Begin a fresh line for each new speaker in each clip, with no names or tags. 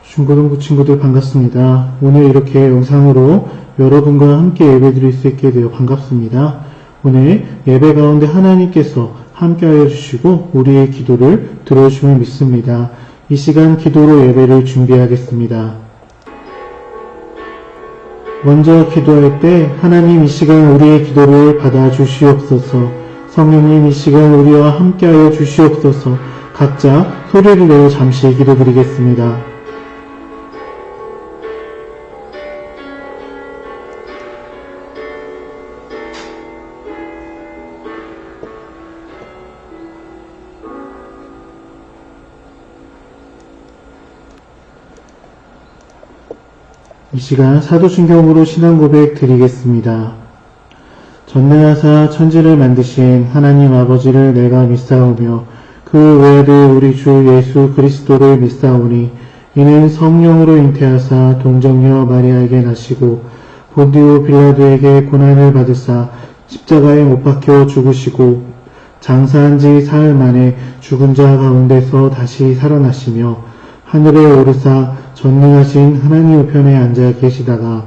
중고등부 친구들 반갑습니다. 오늘 이렇게 영상으로 여러분과 함께 예배드릴 수 있게 되어 반갑습니다. 오늘 예배 가운데 하나님께서 함께하여 주시고 우리의 기도를 들어주시면 믿습니다. 이 시간 기도로 예배를 준비하겠습니다. 먼저 기도할 때 하나님 이 시간 우리의 기도를 받아 주시옵소서. 성령님 이 시간 우리와 함께하여 주시옵소서. 각자 소리를 내어 잠시 기도드리겠습니다. 이 시간 사도신경으로 신앙고백 드리겠습니다. 전능하사 천지를 만드신 하나님 아버지를 내가 믿사오며 그 외아들 우리 주 예수 그리스도를 믿사오니 이는 성령으로 잉태하사 동정녀 마리아에게 나시고 본디오 빌라도에게 고난을 받으사 십자가에 못 박혀 죽으시고 장사한 지 사흘 만에 죽은 자 가운데서 다시 살아나시며 하늘에 오르사 전능하신 하나님 우편에 앉아 계시다가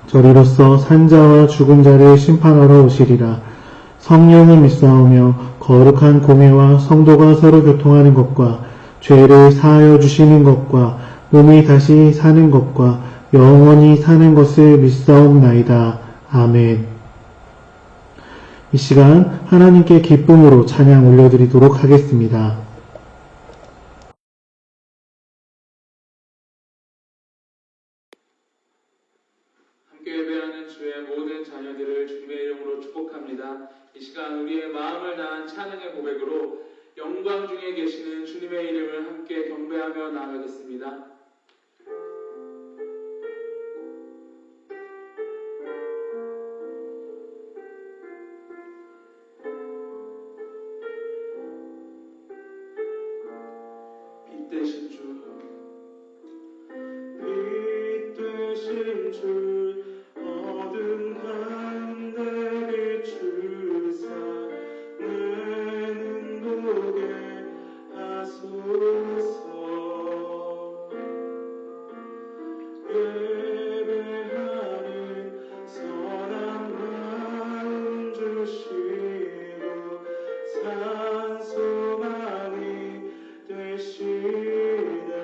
저리로서 산자와 죽은 자를 심판하러 오시리라. 성령을 믿사오며 거룩한 공회와 성도가 서로 교통하는 것과 죄를 사하여 주시는 것과 몸이 다시 사는 것과 영원히 사는 것을 믿사옵나이다. 아멘. 이 시간 하나님께 기쁨으로 찬양 올려드리도록 하겠습니다.
예배하는 주의 모든 자녀들을 주님의 이름으로 축복합니다. 이 시간 우리의 마음을 다한 찬양의 고백으로 영광 중에 계시는 주님의 이름을 함께 경배하며 나아가겠습니다. 빛 대신 주, 빛 대신 주, 어둠 가운데 비추사 내 눈 보게 하소서. 예배하는 선한 마음 주시고 산소만이 되시네.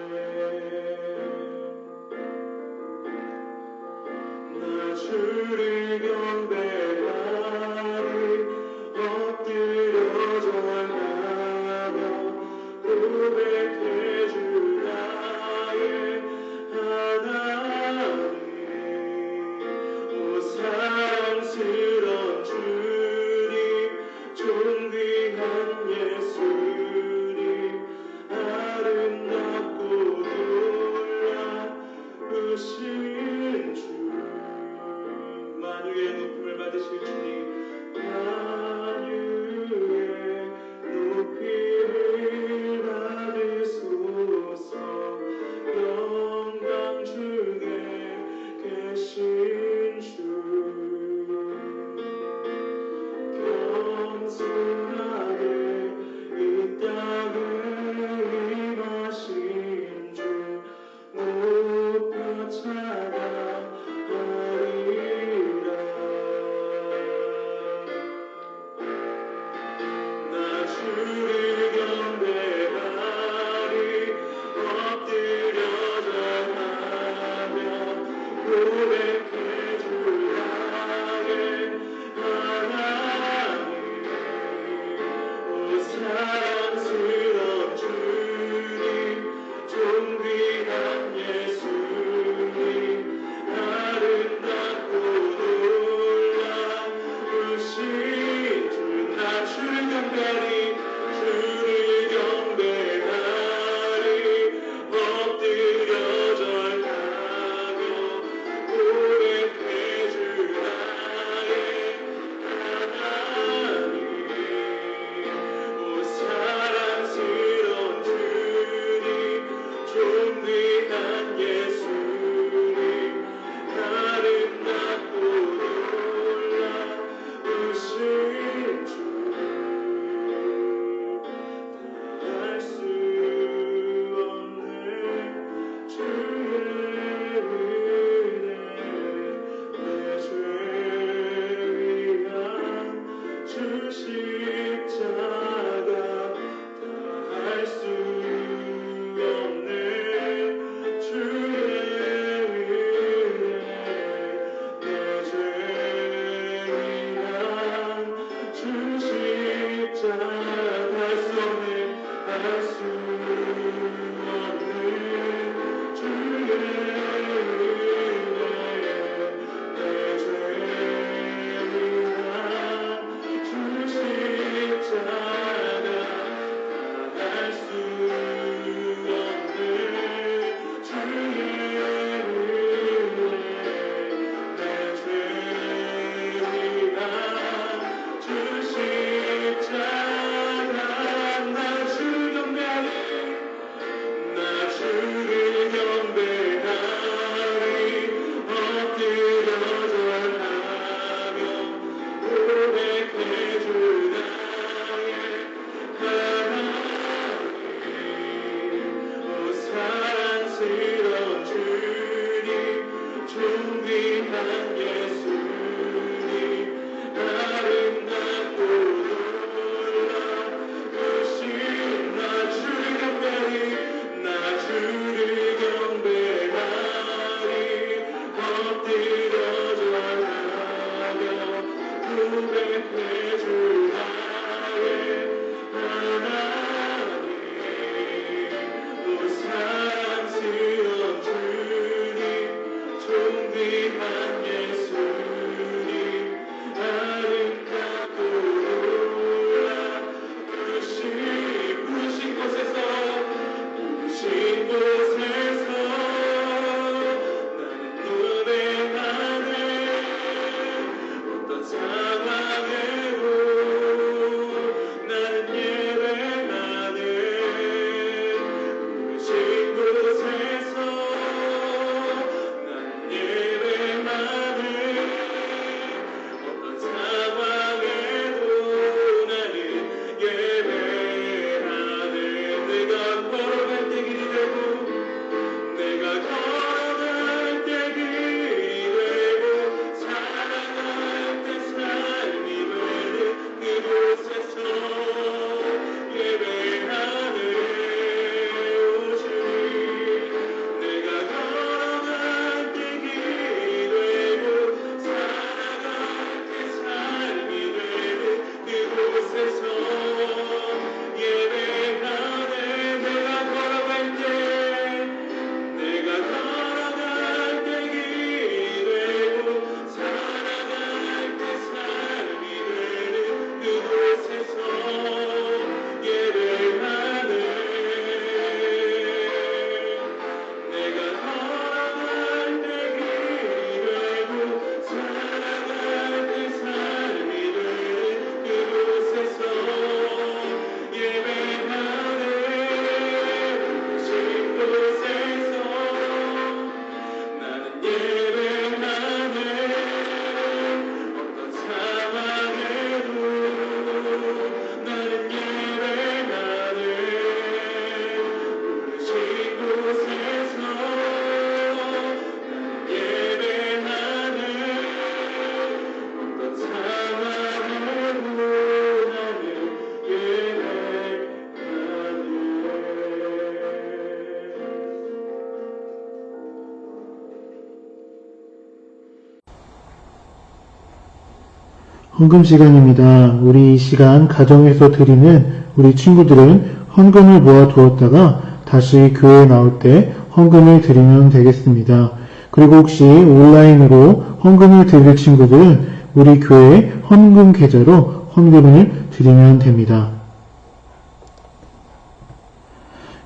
헌금 시간입니다. 우리 이 시간 가정에서 드리는 우리 친구들은 헌금을 모아 두었다가 다시 교회에 나올 때 헌금을 드리면 되겠습니다. 그리고 혹시 온라인으로 헌금을 드릴 친구들은 우리 교회 헌금 계좌로 헌금을 드리면 됩니다.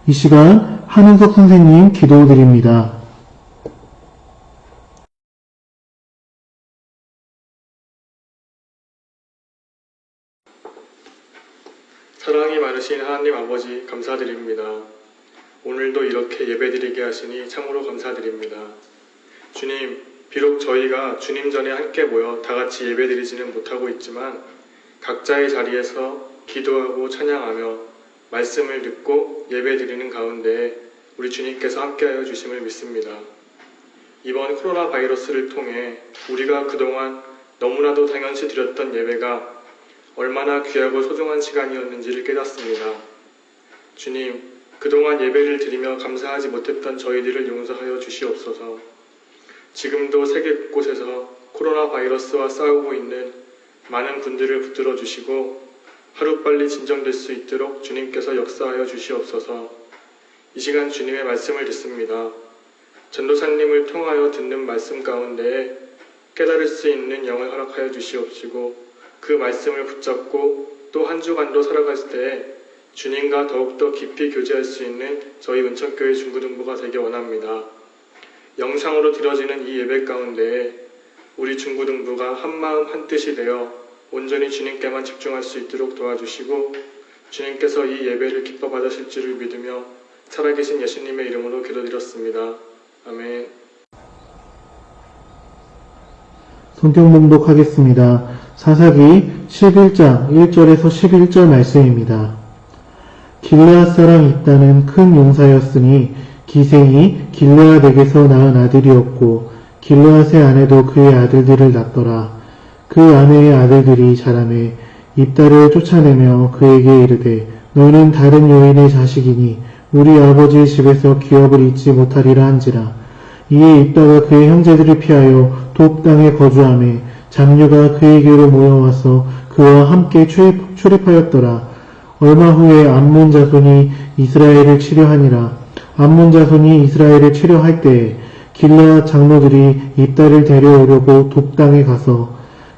이 시간 한은석 선생님 기도 드립니다.
사랑이 많으신 하나님 아버지 감사드립니다. 오늘도 이렇게 예배드리게 하시니 참으로 감사드립니다. 주님, 비록 저희가 주님 전에 함께 모여 다 같이 예배드리지는 못하고 있지만 각자의 자리에서 기도하고 찬양하며 말씀을 듣고 예배드리는 가운데 우리 주님께서 함께하여 주심을 믿습니다. 이번 코로나 바이러스를 통해 우리가 그동안 너무나도 당연시 드렸던 예배가 얼마나 귀하고 소중한 시간이었는지를 깨닫습니다. 주님, 그동안 예배를 드리며 감사하지 못했던 저희들을 용서하여 주시옵소서. 지금도 세계 곳곳에서 코로나 바이러스와 싸우고 있는 많은 분들을 붙들어 주시고 하루빨리 진정될 수 있도록 주님께서 역사하여 주시옵소서. 이 시간 주님의 말씀을 듣습니다. 전도사님을 통하여 듣는 말씀 가운데에 깨달을 수 있는 영을 허락하여 주시옵시고 그 말씀을 붙잡고 또 한 주간도 살아갈 때 주님과 더욱더 깊이 교제할 수 있는 저희 은천교회 중고등부가 되기 원합니다. 영상으로 드려지는 이 예배 가운데 우리 중고등부가 한마음 한뜻이 되어 온전히 주님께만 집중할 수 있도록 도와주시고 주님께서 이 예배를 기뻐 받으실 줄을 믿으며 살아계신 예수님의 이름으로 기도드렸습니다. 아멘.
성경 봉독하겠습니다. 사사기 11장 1절에서 11절 말씀입니다. 길르앗 사람 입다는 큰 용사였으니 기생이 길르앗에게서 낳은 아들이었고 길르앗의 아내도 그의 아들들을 낳더라. 그 아내의 아들들이 자라매 입다를 쫓아내며 그에게 이르되 너는 다른 여인의 자식이니 우리 아버지의 집에서 기업을 잊지 못하리라 한지라. 이에 입다가 그의 형제들을 피하여 돕 땅에 거주하매 잡류가 그에게로 모여와서 그와 함께 출입하였더라. 얼마 후에 암몬 자손이 이스라엘을 치려하니라. 암몬 자손이 이스라엘을 치려할 때에 길르앗 장로들이 입다를 데려오려고 돕 땅에 가서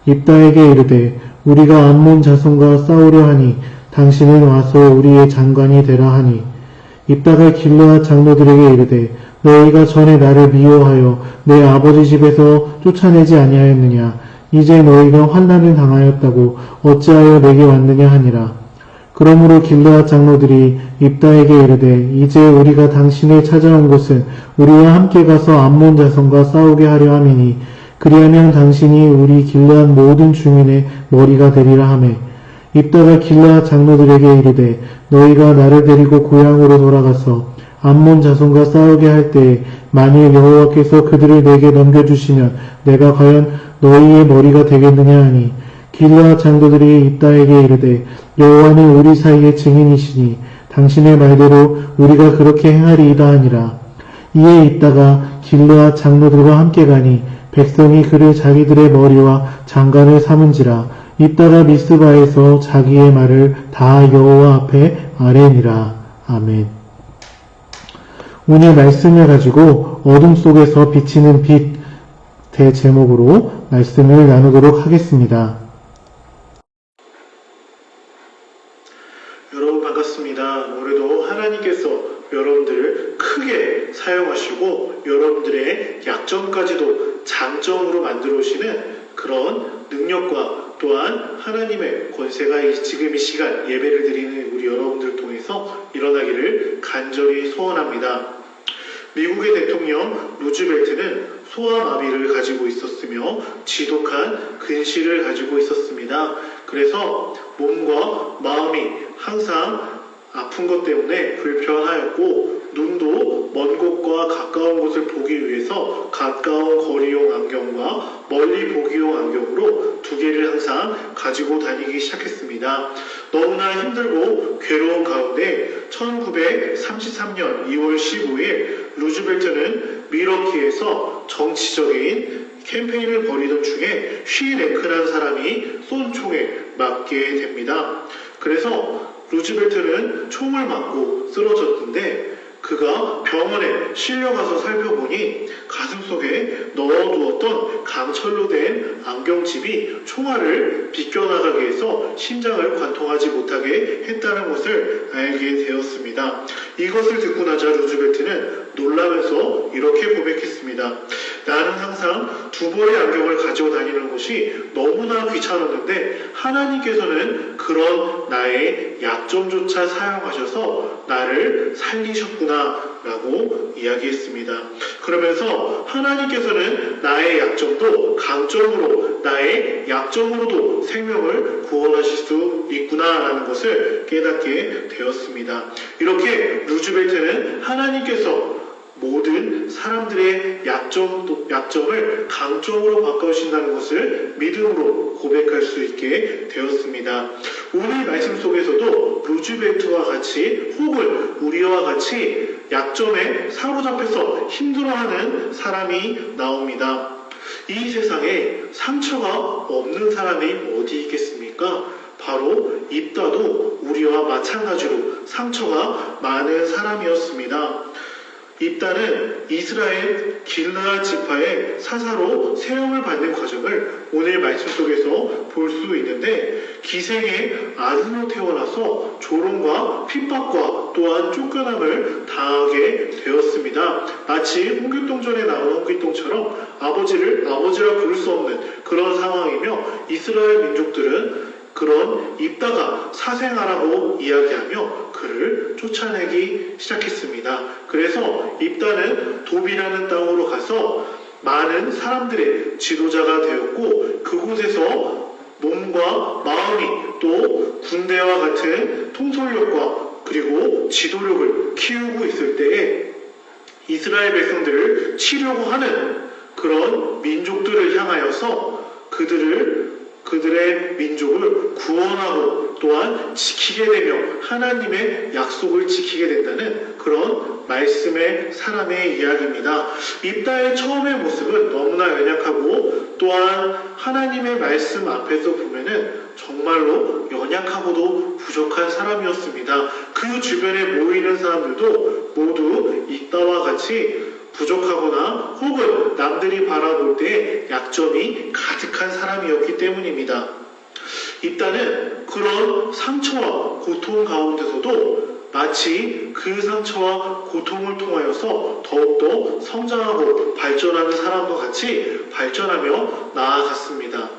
입다에게 이르되 우리가 암몬 자손과 싸우려 하니 당신은 와서 우리의 장관이 되라 하니 입다가 길르앗 장로들에게 이르되 너희가 전에 나를 미워하여 내 아버지 집에서 쫓아내지 아니하였느냐. 이제 너희가 환난을 당하였다고 어찌하여 내게 왔느냐 하니라. 그러므로 길르앗 장로들이 입다에게 이르되 이제 우리가 당신을 찾아온 곳은 우리와 함께 가서 암몬 자손과 싸우게 하려 함이니 그리하면 당신이 우리 길르앗 모든 주민의 머리가 되리라 하매 입다가 길르앗 장로들에게 이르되 너희가 나를 데리고 고향으로 돌아가서 암몬 자손과 싸우게 할 때에 만일 여호와께서 그들을 내게 넘겨주시면 내가 과연 너희의 머리가 되겠느냐 하니 길르앗 장로들이 입다에게 이르되 여호와는 우리 사이의 증인이시니 당신의 말대로 우리가 그렇게 행하리이다 하니라. 이에 입다가 길르앗 장로들과 함께 가니 백성이 그를 자기들의 머리와 장관을 삼은지라. 입다가 미스바에서 자기의 말을 다 여호와 앞에 아뢰니라. 아멘. 오늘 말씀을 가지고 어둠 속에서 비치는 빛 대제목으로 말씀을 나누도록 하겠습니다.
여러분 반갑습니다. 올해도 하나님께서 여러분들을 크게 사용하시고 여러분들의 약점까지도 장점으로 만들어 오시는 그런 능력과 또한 하나님의 권세가 지금 이 시간 예배를 드리는 우리 여러분들을 통해서 일어나기를 간절히 소원합니다. 미국의 대통령 루즈벨트는 소아마비를 가지고 있었으며 지독한 근시를 가지고 있었습니다. 그래서 몸과 마음이 항상 아픈 것 때문에 불편하였고 눈도 먼 곳과 가까운 곳을 보기 위해서 가까운 거리용 안경과 멀리 보기용 안경으로 두 개를 항상 가지고 다니기 시작했습니다. 너무나 힘들고 괴로운 가운데 1933년 2월 15일 루즈벨트는 미러키에서 정치적인 캠페인을 벌이던 중에 쉬 랭크라는 사람이 쏜 총에 맞게 됩니다. 그래서 루즈벨트는 총을 맞고 쓰러졌는데 그가 병원에 실려가서 살펴보니 가슴속에 넣어두었던 강철로 된 안경집이 총알을 비껴나가게 해서 심장을 관통하지 못하게 했다는 것을 알게 되었습니다. 이것을 듣고 나자 루즈벨트는 놀라면서 이렇게 고백했습니다. 나는 항상 두 벌의 안경을 가지고 다니는 것이 너무나 귀찮았는데 하나님께서는 그런 나의 약점조차 사용하셔서 나를 살리셨구나 라고 이야기했습니다. 그러면서 하나님께서는 나의 약점도 강점으로 나의 약점으로도 생명을 구원하실 수 있구나 라는 것을 깨닫게 되었습니다. 이렇게 루즈벨트는 하나님께서 모든 사람들의 약점을 강점으로 바꿔주신다는 것을 믿음으로 고백할 수 있게 되었습니다. 오늘 말씀 속에서도 루즈벨트와 같이 혹은 우리와 같이 약점에 사로잡혀서 힘들어하는 사람이 나옵니다. 이 세상에 상처가 없는 사람이 어디 있겠습니까? 바로 입다도 우리와 마찬가지로 상처가 많은 사람이었습니다. 입다는 이스라엘 길르앗 지파의 사사로 세움을 받는 과정을 오늘 말씀 속에서 볼 수 있는데 기생의 아들로 태어나서 조롱과 핍박과 또한 쫓겨남을 당하게 되었습니다. 마치 홍길동전에 나오는 홍길동처럼 아버지라 부를 수 없는 그런 상황이며 이스라엘 민족들은 그런 입다가 사생아라고 이야기하며 그를 쫓아내기 시작했습니다. 그래서 입다는 도비라는 땅으로 가서 많은 사람들의 지도자가 되었고 그곳에서 몸과 마음이 또 군대와 같은 통솔력과 그리고 지도력을 키우고 있을 때에 이스라엘 백성들을 치려고 하는 그런 민족들을 향하여서 그들의 민족을 구원하고 또한 지키게 되며 하나님의 약속을 지키게 된다는 그런 말씀의 사람의 이야기입니다. 입다의 처음의 모습은 너무나 연약하고 또한 하나님의 말씀 앞에서 보면은 정말로 연약하고도 부족한 사람이었습니다. 그 주변에 모이는 사람들도 모두 입다와 같이 부족하거나 혹은 남들이 바라볼 때 약점이 가득한 사람이었기 때문입니다. 입다는 그런 상처와 고통 가운데서도 마치 그 상처와 고통을 통하여서 더욱더 성장하고 발전하는 사람과 같이 발전하며 나아갔습니다.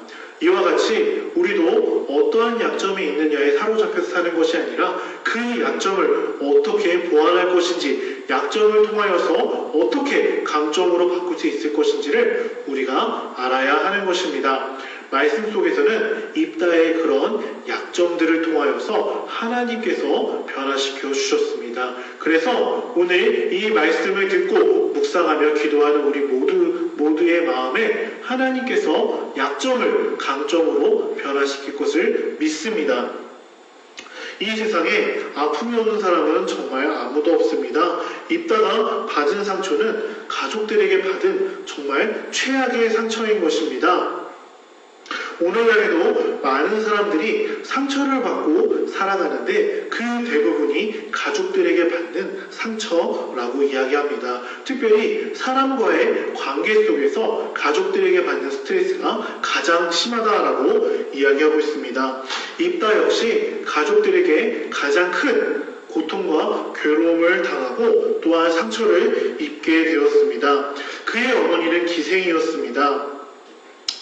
이와 같이 우리도 어떠한 약점이 있느냐에 사로잡혀서 사는 것이 아니라 그 약점을 어떻게 보완할 것인지 약점을 통하여서 어떻게 강점으로 바꿀 수 있을 것인지를 우리가 알아야 하는 것입니다. 말씀 속에서는 입다의 그런 약점들을 통하여서 하나님께서 변화시켜 주셨습니다. 그래서 오늘 이 말씀을 듣고 묵상하며 기도하는 우리 모두의 마음에 하나님께서 약점을 강점으로 변화시킬 것을 믿습니다. 이 세상에 아픔이 없는 사람은 정말 아무도 없습니다. 입다가 받은 상처는 가족들에게 받은 정말 최악의 상처인 것입니다. 오늘날에도 많은 사람들이 상처를 받고 살아가는데 그 대부분이 가족들에게 받는 상처라고 이야기합니다. 특별히 사람과의 관계 속에서 가족들에게 받는 스트레스가 가장 심하다라고 이야기하고 있습니다. 입다 역시 가족들에게 가장 큰 고통과 괴로움을 당하고 또한 상처를 입게 되었습니다. 그의 어머니는 기생이었습니다.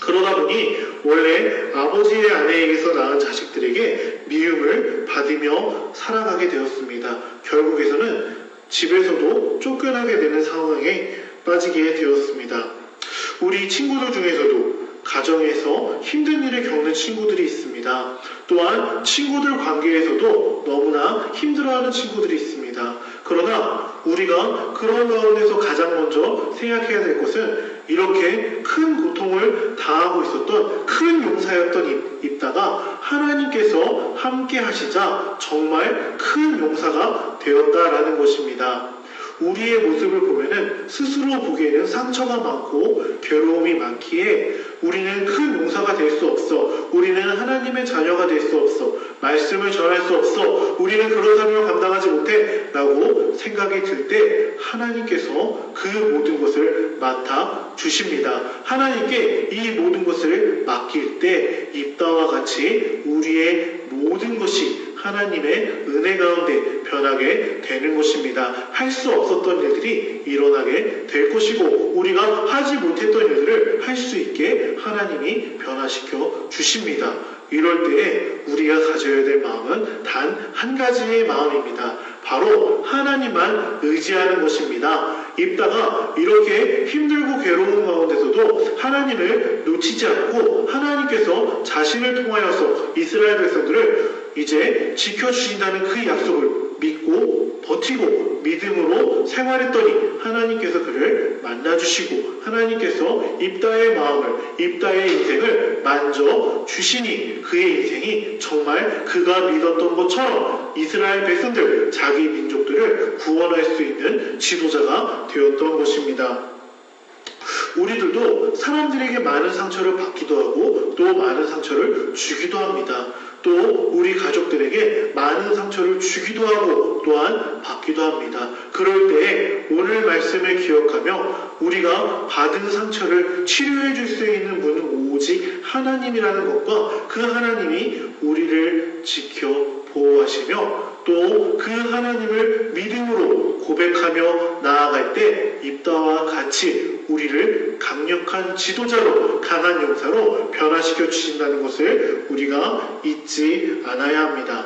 그러다 보니 원래 아버지의 아내에게서 낳은 자식들에게 미움을 받으며 살아가게 되었습니다. 결국에서는 집에서도 쫓겨나게 되는 상황에 빠지게 되었습니다. 우리 친구들 중에서도 가정에서 힘든 일을 겪는 친구들이 있습니다. 또한 친구들 관계에서도 너무나 힘들어하는 친구들이 있습니다. 그러나 우리가 그런 가운데서 가장 먼저 생각해야 될 것은 이렇게 큰 고통을 당하고 있었던 큰 용사였던 입다가 하나님께서 함께 하시자 정말 큰 용사가 되었다라는 것입니다. 우리의 모습을 보면은 스스로 보기에는 상처가 많고 괴로움이 많기에 우리는 큰 용사가 될 수 없어. 우리는 하나님의 자녀가 될 수 없어. 말씀을 전할 수 없어. 우리는 그런 삶을 감당하지 못해. 라고 생각이 들 때 하나님께서 그 모든 것을 맡아 주십니다. 하나님께 이 모든 것을 맡길 때 입다와 같이 우리의 모든 것이 하나님의 은혜 가운데 변하게 되는 것입니다. 할 수 없었던 일들이 일어나게 될 것이고 우리가 하지 못했던 일들을 할 수 있게 하나님이 변화시켜 주십니다. 이럴 때에 우리가 가져야 될 마음은 단 한 가지의 마음입니다. 바로 하나님만 의지하는 것입니다. 입다가 이렇게 힘들고 괴로운 가운데서도 하나님을 놓치지 않고 하나님께서 자신을 통하여서 이스라엘 백성들을 이제 지켜주신다는 그 약속을 믿고 버티고 믿음으로 생활했더니 하나님께서 그를 만나주시고 하나님께서 입다의 마음을 입다의 인생을 만져주시니 그의 인생이 정말 그가 믿었던 것처럼 이스라엘 백성들 자기 민족들을 구원할 수 있는 지도자가 되었던 것입니다. 우리들도 사람들에게 많은 상처를 받기도 하고 또 많은 상처를 주기도 합니다. 또 우리 가족들에게 많은 상처를 주기도 하고 또한 받기도 합니다. 그럴 때 오늘 말씀을 기억하며 우리가 받은 상처를 치료해 줄 수 있는 분은 오직 하나님이라는 것과 그 하나님이 우리를 지켜 보호하시며 또 그 하나님을 믿음으로 고백하며 나아갈 때 입다와 같이 우리를 강력한 지도자로 강한 용사로 변화시켜 주신다는 것을 우리가 잊지 않아야 합니다.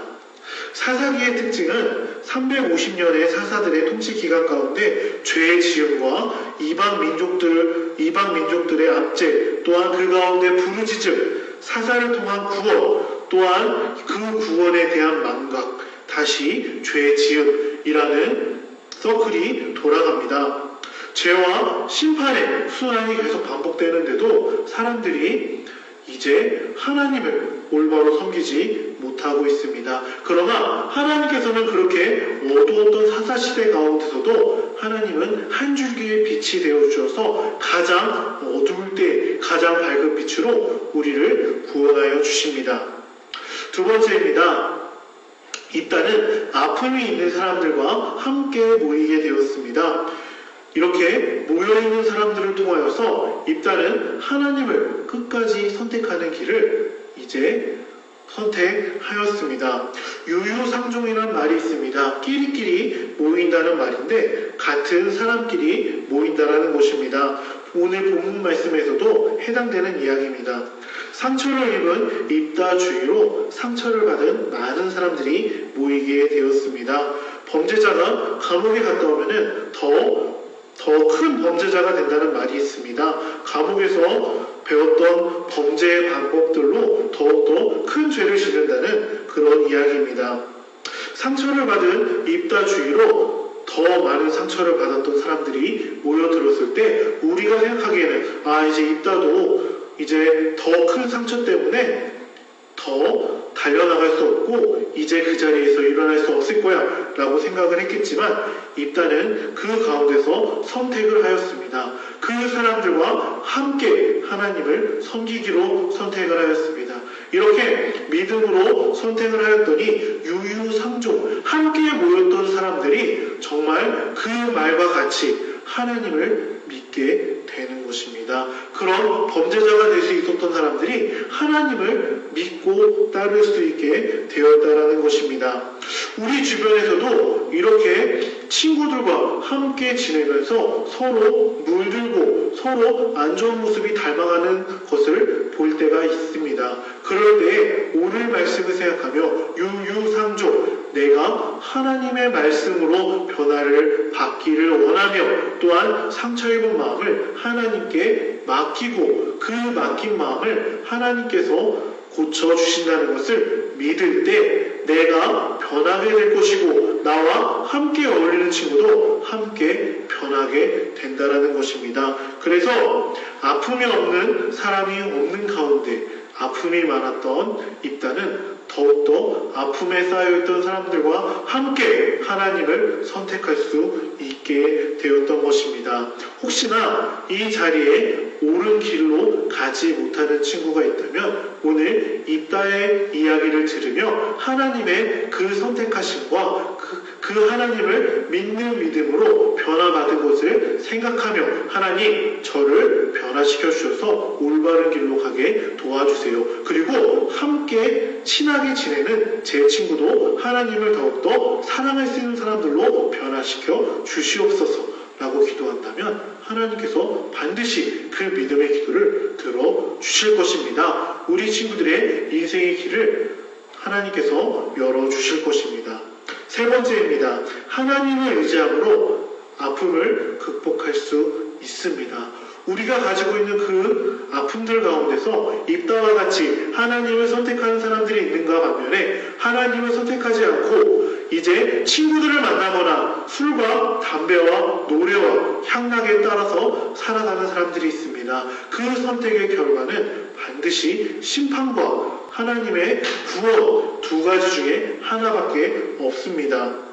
사사기의 특징은 350년의 사사들의 통치 기간 가운데 죄의 지음과 이방 민족들의 압제 또한 그 가운데 부르짖음 사사를 통한 구원 또한 그 구원에 대한 망각 다시 죄의 지음이라는 서클이 돌아갑니다. 죄와 심판의 순환이 계속 반복되는데도 사람들이 이제 하나님을 올바로 섬기지 못하고 있습니다. 그러나 하나님께서는 그렇게 어두웠던 사사시대 가운데서도 하나님은 한 줄기의 빛이 되어주셔서 가장 어두울 때 가장 밝은 빛으로 우리를 구원하여 주십니다. 두 번째입니다. 입다는 아픔이 있는 사람들과 함께 모이게 되었습니다. 이렇게 모여있는 사람들을 통하여서 입다는 하나님을 끝까지 선택하는 길을 이제 선택하였습니다. 유유상종이라는 말이 있습니다. 끼리끼리 모인다는 말인데 같은 사람끼리 모인다라는 것입니다. 오늘 본문 말씀에서도 해당되는 이야기입니다. 상처를 입은 입다 주위로 상처를 받은 많은 사람들이 모이게 되었습니다. 범죄자가 감옥에 갔다 오면은 더 큰 범죄자가 된다는 말이 있습니다. 감옥에서 배웠던 범죄의 방법들로 더욱더 큰 죄를 짓는다는 그런 이야기입니다. 상처를 받은 입다 주위로 더 많은 상처를 받았던 사람들이 모여들었을 때 우리가 생각하기에는 이제 입다도 이제 더 큰 상처 때문에 더 달려나갈 수 없고 이제 그 자리에서 일어날 수 없을 거야 라고 생각을 했겠지만 입다는 그 가운데서 선택을 하였습니다. 그 사람들과 함께 하나님을 섬기기로 선택을 하였습니다. 이렇게 믿음으로 선택을 하였더니 유유상종 함께 모였던 사람들이 정말 그 말과 같이 하나님을 믿게 되는 것입니다. 그런 범죄자가 될 수 있었던 사람들이 하나님을 믿고 따를 수 있게 되었다라는 것입니다. 우리 주변에서도 이렇게 친구들과 함께 지내면서 서로 물들고 서로 안 좋은 모습이 닮아가는 것을 볼 때가 있습니다. 그럴 때 오늘 말씀을 생각하며 유유상종 내가 하나님의 말씀으로 변화를 받기를 원하며 또한 상처 입은 마음을 하나님께 맡기고 그 맡긴 마음을 하나님께서 고쳐주신다는 것을 믿을 때 내가 변하게 될 것이고 나와 함께 어울리는 친구도 함께 변하게 된다는 것입니다. 그래서 아픔이 없는 사람이 없는 가운데 아픔이 많았던 입다는 더욱더 아픔에 쌓여있던 사람들과 함께 하나님을 선택할 수 있게 되었던 것입니다. 혹시나 이 자리에 옳은 길로 가지 못하는 친구가 있다면 오늘 입다의 이야기를 들으며 하나님의 그 선택하심과 그 하나님을 믿는 믿음으로 변화받은 것을 생각하며 하나님 저를 변화시켜 주셔서 올바른 길로 가게 도와주세요. 그리고 함께 친하게 지내는 제 친구도 하나님을 더욱더 사랑할 수 있는 사람들로 변화시켜 주시옵소서 라고 기도한다면 하나님께서 반드시 그 믿음의 기도를 들어주실 것입니다. 우리 친구들의 인생의 길을 하나님께서 열어주실 것입니다. 세 번째입니다. 하나님을 의지함으로 아픔을 극복할 수 있습니다. 우리가 가지고 있는 그 아픔들 가운데서 입다와 같이 하나님을 선택하는 사람들이 있는가 반면에 하나님을 선택하지 않고 이제 친구들을 만나거나 술과 담배와 노래와 향락에 따라서 살아가는 사람들이 있습니다. 그 선택의 결과는 반드시 심판과 하나님의 구원 두 가지 중에 하나밖에 없습니다.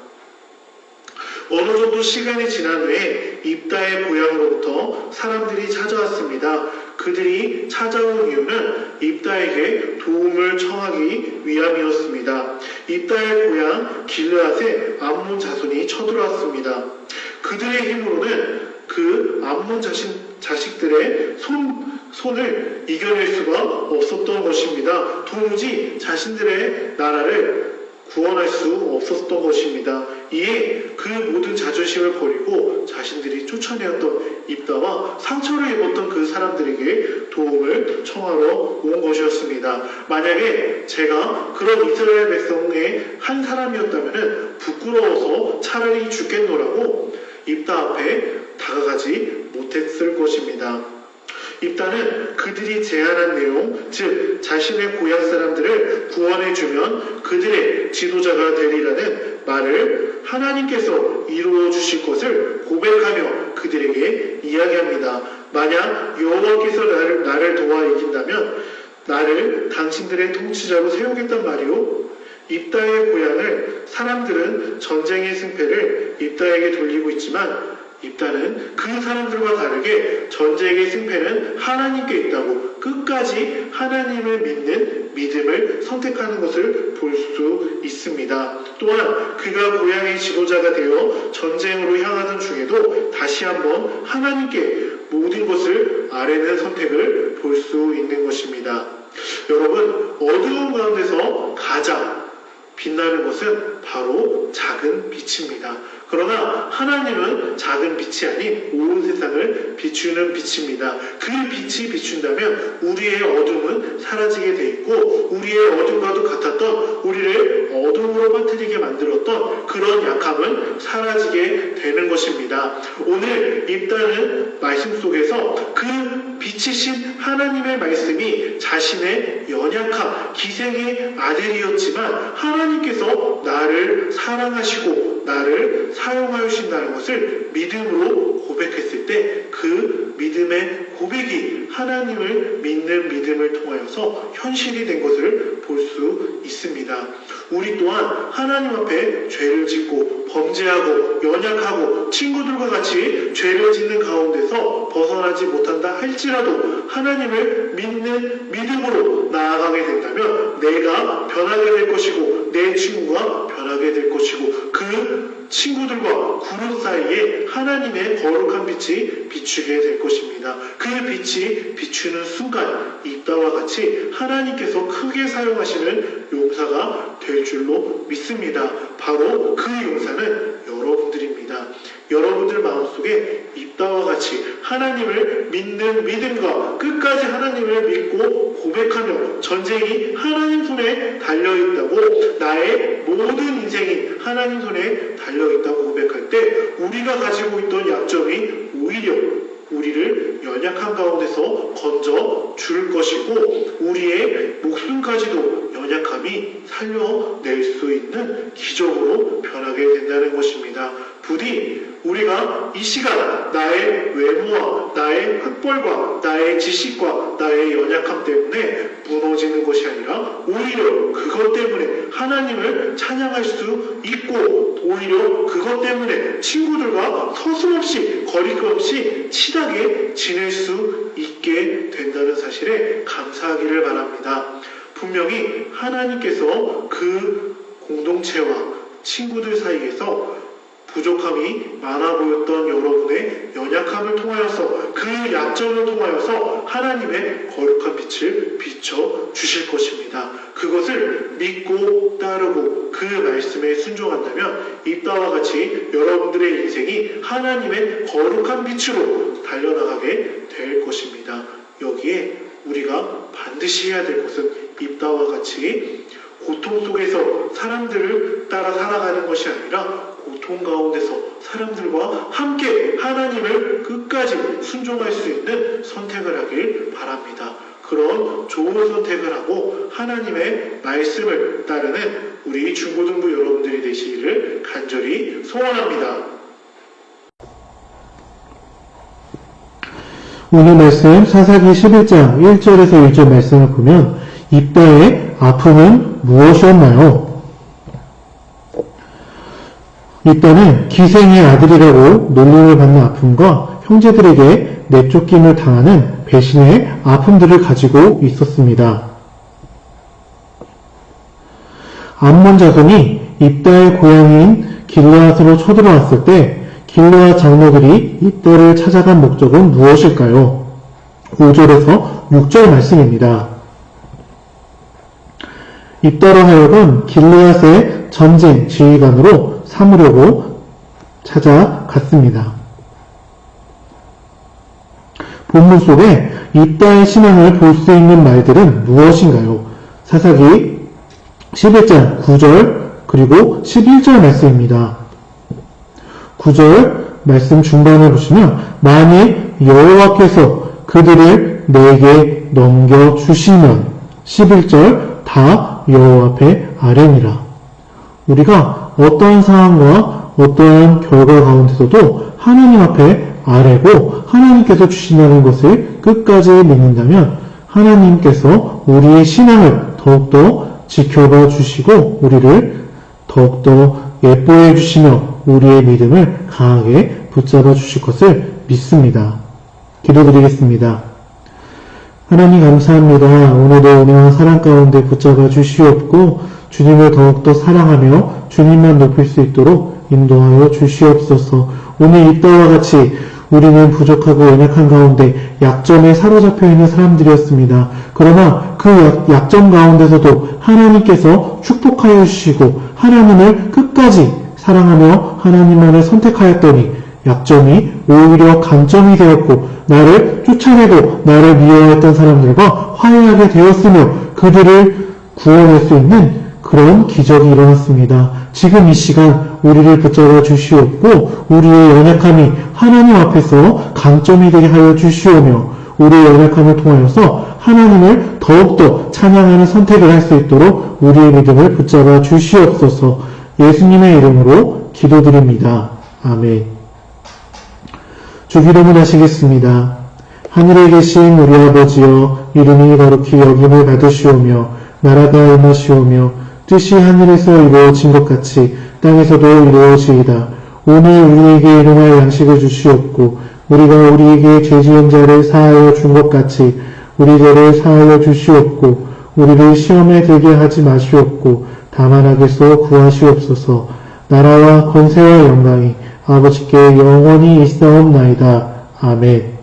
어느 정도 시간이 지난 후에 입다의 고향으로부터 사람들이 찾아왔습니다. 그들이 찾아온 이유는 입다에게 도움을 청하기 위함이었습니다. 입다의 고향 길르앗에 암몬 자손이 쳐들어왔습니다. 그들의 힘으로는 그 암몬 자식들의 손을 이겨낼 수가 없었던 것입니다. 도무지 자신들의 나라를 구원할 수 없었던 것입니다. 이에 그 모든 자존심을 버리고 자신들이 쫓아내었던 입다와 상처를 입었던 그 사람들에게 도움을 청하러 온 것이었습니다. 만약에 제가 그런 이스라엘 백성의 한 사람이었다면 부끄러워서 차라리 죽겠노라고 입다 앞에 다가가지 못했을 것입니다. 입다는 그들이 제안한 내용, 즉 자신의 고향 사람들을 구원해주면 그들의 지도자가 되리라는 말을 하나님께서 이루어 주실 것을 고백하며 그들에게 이야기합니다. 만약 여호와께서 나를 도와 이긴다면 나를 당신들의 통치자로 세우겠단 말이오. 입다의 고향을 사람들은 전쟁의 승패를 입다에게 돌리고 있지만 입다는 그 사람들과 다르게 전쟁의 승패는 하나님께 있다고 끝까지 하나님을 믿는 믿음을 선택하는 것을 볼 수 있습니다. 또한 그가 고향의 지도자가 되어 전쟁으로 향하던 중에도 다시 한번 하나님께 모든 것을 아뢰는 선택을 볼 수 있는 것입니다. 여러분, 어두운 가운데서 가장 빛나는 것은 바로 작은 빛입니다. 그러나 하나님은 작은 빛이 아닌 온 세상을 비추는 빛입니다. 그 빛이 비춘다면 우리의 어둠은 사라지게 돼 있고 우리의 어둠과도 같았던 우리를 어둠으로 빠뜨리게 만들었던 그런 약함은 사라지게 되는 것입니다. 오늘 입다는 말씀 속에서 그 빛이신 하나님의 말씀이 자신의 연약함, 기생의 아들이었지만 하나님께서 나를 사랑하시고 나를 사용하신다는 것을 믿음으로 고백했을 때 그 믿음의 고백이 하나님을 믿는 믿음을 통하여서 현실이 된 것을 볼 수 있습니다. 우리 또한 하나님 앞에 죄를 짓고 범죄하고 연약하고 친구들과 같이 죄를 짓는 가운데서 벗어나지 못한다 할지라도 하나님을 믿는 믿음으로 나아가게 된다면 내가 변하게 될 것이고 내 친구가 변하게 될 것이고 그 친구들과 구름 사이에 하나님의 거룩한 빛이 비추게 될 것입니다. 그 빛이 비추는 순간 입다와 같이 하나님께서 크게 사용하시는 용사가 될 줄로 믿습니다. 바로 그 용사는 여러분들입니다. 여러분들 마음속에 입다와 같이 하나님을 믿는 믿음과 끝까지 하나님을 믿고 고백하며 전쟁이 하나님 손에 달려있다고 나의 모든 인생이 하나님 손에 달려있다고 고백할 때 우리가 가지고 있던 약점이 오히려 우리를 연약한 가운데서 건져 줄 것이고 우리의 목숨까지도 연약함이 살려낼 수 있는 기적으로 변하게 된다는 것입니다. 부디 우리가 이 시간 나의 외모와 나의 흑벌과 나의 지식과 나의 연약함 때문에 무너지는 것이 아니라 오히려 그것 때문에 하나님을 찬양할 수 있고 오히려 그것 때문에 친구들과 서슴없이 거리낌 없이 친하게 지낼 수 있게 된다는 사실에 감사하기를 바랍니다. 분명히 하나님께서 그 공동체와 친구들 사이에서 부족함이 많아 보였던 여러분의 연약함을 통하여서 그 약점을 통하여서 하나님의 거룩한 빛을 비춰 주실 것입니다. 그것을 믿고 따르고 그 말씀에 순종한다면 입다와 같이 여러분들의 인생이 하나님의 거룩한 빛으로 달려나가게 될 것입니다. 여기에 우리가 반드시 해야 될 것은 입다와 같이 고통 속에서 사람들을 따라 살아가는 것이 아니라 고통 가운데서 사람들과 함께 하나님을 끝까지 순종할 수 있는 선택을 하길 바랍니다. 그런 좋은 선택을 하고 하나님의 말씀을 따르는 우리 중고등부 여러분들이 되시기를 간절히 소원합니다.
오늘 말씀 사사기 11장 1절에서 1절 말씀을 보면 입다의 아픔은 무엇이었나요? 입다는 기생의 아들이라고 놀림을 받는 아픔과 형제들에게 내쫓김을 당하는 배신의 아픔들을 가지고 있었습니다. 암몬 자손이 입다의 고향인 길르앗으로 쳐들어왔을 때 길르앗 장로들이 입다를 찾아간 목적은 무엇일까요? 5절에서 6절 말씀입니다. 입다로 하여금 길르앗의 전쟁 지휘관으로 삼으려고 찾아갔습니다. 본문 속에 입다의 신앙을 볼 수 있는 말들은 무엇인가요? 사사기 11장 9절 그리고 11절 말씀입니다. 9절 말씀 중반을 보시면 만일 여호와께서 그들을 내게 넘겨주시면 11절 다 여호와 앞에 아뢰니라. 우리가 어떠한 상황과 어떠한 결과 가운데서도 하나님 앞에 아뢰고 하나님께서 주신다는 것을 끝까지 믿는다면 하나님께서 우리의 신앙을 더욱더 지켜봐 주시고 우리를 더욱더 예뻐해 주시며 우리의 믿음을 강하게 붙잡아 주실 것을 믿습니다. 기도드리겠습니다. 하나님 감사합니다. 오늘도 은혜와 사랑 가운데 붙잡아 주시옵고 주님을 더욱더 사랑하며 주님만 높일 수 있도록 인도하여 주시옵소서. 오늘 입다와 같이 우리는 부족하고 연약한 가운데 약점에 사로잡혀 있는 사람들이었습니다. 그러나 그 약점 가운데서도 하나님께서 축복하여 주시고 하나님을 끝까지 사랑하며 하나님만을 선택하였더니 약점이 오히려 강점이 되었고 나를 쫓아내고 나를 미워했던 사람들과 화해하게 되었으며 그들을 구원할 수 있는 그런 기적이 일어났습니다. 지금 이 시간 우리를 붙잡아 주시옵고 우리의 연약함이 하나님 앞에서 강점이 되게 하여 주시오며 우리의 연약함을 통하여서 하나님을 더욱더 찬양하는 선택을 할 수 있도록 우리의 믿음을 붙잡아 주시옵소서. 예수님의 이름으로 기도드립니다. 아멘. 주기도문 하시겠습니다. 하늘에 계신 우리 아버지여 이름이 거룩히 여김을 받으시오며 나라가 임하시오며 뜻이 하늘에서 이루어진 것 같이 땅에서도 이루어지이다. 오늘 우리에게 일용할 양식을 주시옵고 우리가 우리에게 죄 지은 자를 사하여 준 것 같이 우리 죄를 사하여 주시옵고 우리를 시험에 들게 하지 마시옵고 다만 악에서 구하시옵소서. 나라와 권세와 영광이 아버지께 영원히 있사옵나이다. 아멘.